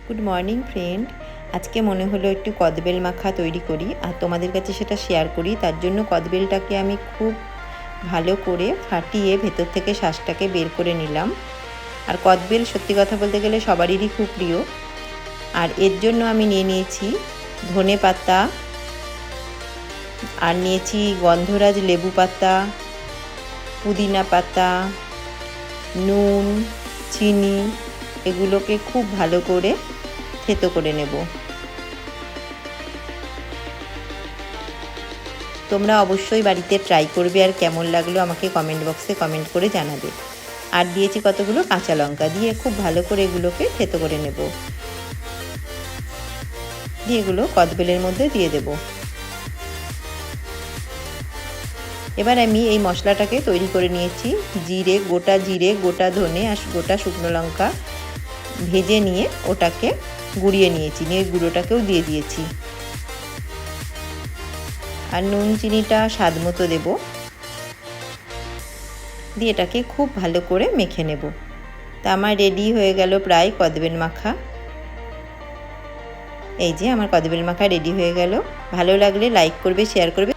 Good morning friend. আজকে মনে হলো একটু কদবেল মাখা তৈরি করি আর তোমাদের কাছে সেটা শেয়ার করি। তার জন্য কদবেলটাকে আমি খুব ভালো করে ফাটিয়ে ভেতর থেকে শাঁসটাকে বের করে নিলাম। আর কদবেল সত্যি কথা বলতে গেলে সবারই খুব প্রিয়। আর এর জন্য আমি নিয়েছি ধনে পাতা, আর নিয়েছি গন্ধরাজ লেবু পাতা, পুদিনা পাতা, নুন, চিনি, এগুলোকে খুব ভালো করে থেতো করে নেব। তোমরা অবশ্যই বাড়িতে ট্রাই করবে, আর কেমন লাগলো আমাকে কমেন্ট বক্সে কমেন্ট করে জানাবে। আর দিয়েছি কতগুলো কাঁচা লঙ্কা, দিয়ে খুব ভালো করে এগুলোকে থেতো করে নেব। দিয়ে এগুলো কদবেলের মধ্যে দিয়ে দেব। এবার আমি এই মশলাটাকে তৈরি করে নিয়েছি। গোটা জিরে, গোটা ধনে আর গোটা শুকনো লঙ্কা ভেজে নিয়ে ওটাকে গুঁড়িয়ে নিয়েছি, নিয়ে গুঁড়োটাকেও দিয়ে দিয়েছি। আর নুন চিনিটা স্বাদ মতো দেব, দিয়ে এটাকে খুব ভালো করে মেখে নেব। তা আমার রেডি হয়ে গেল প্রায় কদবেল মাখা। এই যে আমার কদবেল মাখা রেডি হয়ে গেল। ভালো লাগলে লাইক করবে, শেয়ার করবে।